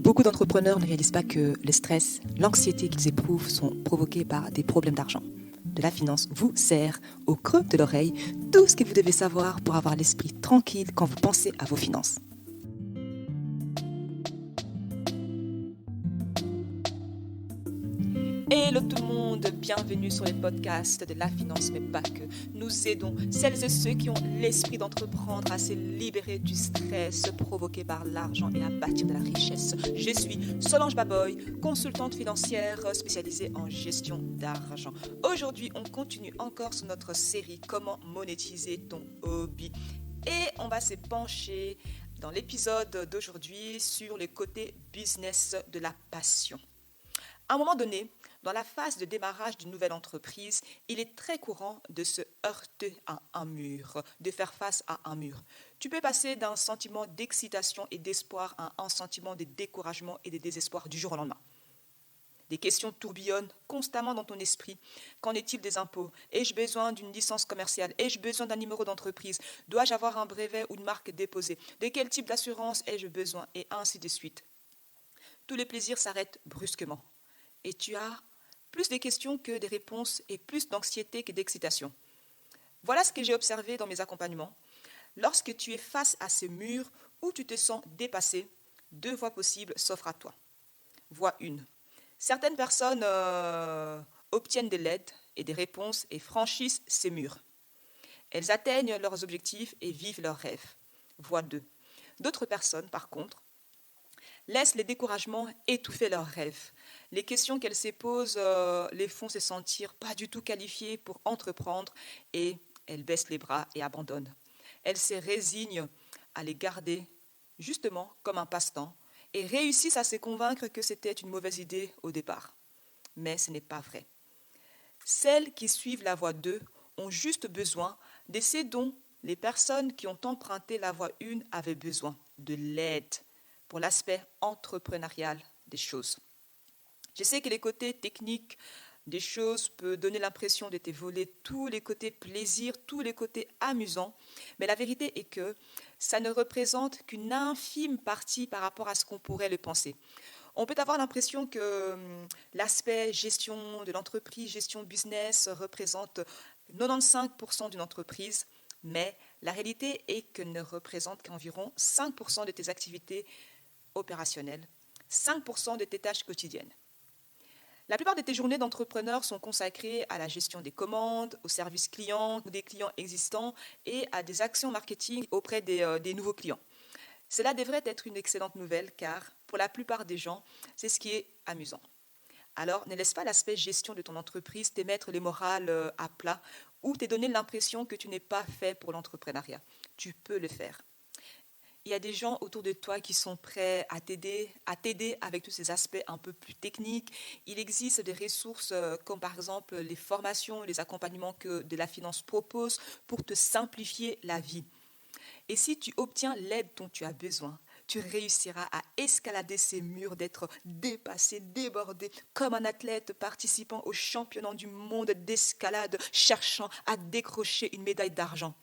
Beaucoup d'entrepreneurs ne réalisent pas que le stress, l'anxiété qu'ils éprouvent sont provoqués par des problèmes d'argent. De la finance vous sert au creux de l'oreille tout ce que vous devez savoir pour avoir l'esprit tranquille quand vous pensez à vos finances. Hello tout le monde, bienvenue sur les podcasts de La Finance, mais pas que. Nous aidons celles et ceux qui ont l'esprit d'entreprendre à se libérer du stress provoqué par l'argent et à bâtir de la richesse. Je suis Solange Baboy, consultante financière spécialisée en gestion d'argent. Aujourd'hui, on continue encore sur notre série « Comment monétiser ton hobby ?» et on va se pencher dans l'épisode d'aujourd'hui sur le côté business de la passion. À un moment donné, dans la phase de démarrage d'une nouvelle entreprise, il est très courant de se heurter à un mur, de faire face à un mur. Tu peux passer d'un sentiment d'excitation et d'espoir à un sentiment de découragement et de désespoir du jour au lendemain. Des questions tourbillonnent constamment dans ton esprit. Qu'en est-il des impôts? Ai-je besoin d'une licence commerciale? Ai-je besoin d'un numéro d'entreprise? Dois-je avoir un brevet ou une marque déposée? De quel type d'assurance ai-je besoin? Et ainsi de suite. Tous les plaisirs s'arrêtent brusquement. Et tu as plus de questions que des réponses et plus d'anxiété que d'excitation. Voilà ce que j'ai observé dans mes accompagnements. Lorsque tu es face à ce mur où tu te sens dépassé, deux voies possibles s'offrent à toi. Voie 1. Certaines personnes obtiennent de l'aide et des réponses et franchissent ces murs. Elles atteignent leurs objectifs et vivent leurs rêves. Voie 2. D'autres personnes, par contre, laissent les découragements étouffer leurs rêves. Les questions qu'elles se posent les font se sentir pas du tout qualifiées pour entreprendre et elles baissent les bras et abandonnent. Elles se résignent à les garder justement comme un passe-temps et réussissent à se convaincre que c'était une mauvaise idée au départ. Mais ce n'est pas vrai. Celles qui suivent la voie 2 ont juste besoin de ce dont les personnes qui ont emprunté la voie 1 avaient besoin, de l'aide pour l'aspect entrepreneurial des choses. Je sais que les côtés techniques des choses peuvent donner l'impression de te voler tous les côtés plaisir, tous les côtés amusants, mais la vérité est que ça ne représente qu'une infime partie par rapport à ce qu'on pourrait le penser. On peut avoir l'impression que l'aspect gestion de l'entreprise, gestion business représente 95% d'une entreprise, mais la réalité est qu'elle ne représente qu'environ 5% de tes activités opérationnelles, 5% de tes tâches quotidiennes. La plupart de tes journées d'entrepreneur sont consacrées à la gestion des commandes, au service client, des clients existants et à des actions marketing auprès des nouveaux clients. Cela devrait être une excellente nouvelle car pour la plupart des gens, c'est ce qui est amusant. Alors, ne laisse pas l'aspect gestion de ton entreprise te mettre les morales à plat ou te donner l'impression que tu n'es pas fait pour l'entrepreneuriat. Tu peux le faire. Il y a des gens autour de toi qui sont prêts à t'aider avec tous ces aspects un peu plus techniques. Il existe des ressources comme par exemple les formations, les accompagnements que de la finance propose pour te simplifier la vie. Et si tu obtiens l'aide dont tu as besoin, tu réussiras à escalader ces murs, d'être dépassé, débordé, comme un athlète participant au championnat du monde d'escalade, cherchant à décrocher une médaille d'argent.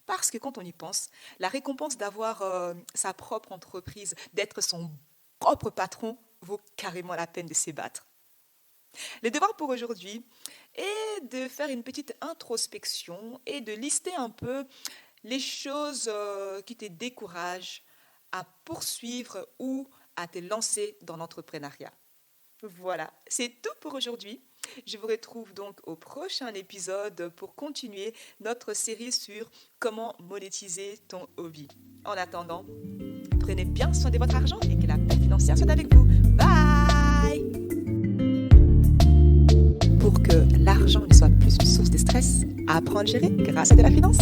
Parce que quand on y pense, la récompense d'avoir sa propre entreprise, d'être son propre patron, vaut carrément la peine de se battre. Le devoir pour aujourd'hui est de faire une petite introspection et de lister un peu les choses qui te découragent à poursuivre ou à te lancer dans l'entrepreneuriat. Voilà, c'est tout pour aujourd'hui. Je vous retrouve donc au prochain épisode pour continuer notre série sur comment monétiser ton hobby. En attendant, prenez bien soin de votre argent et que la paix financière soit avec vous. Bye! Pour que l'argent ne soit plus une source de stress, apprends à gérer grâce à de la finance.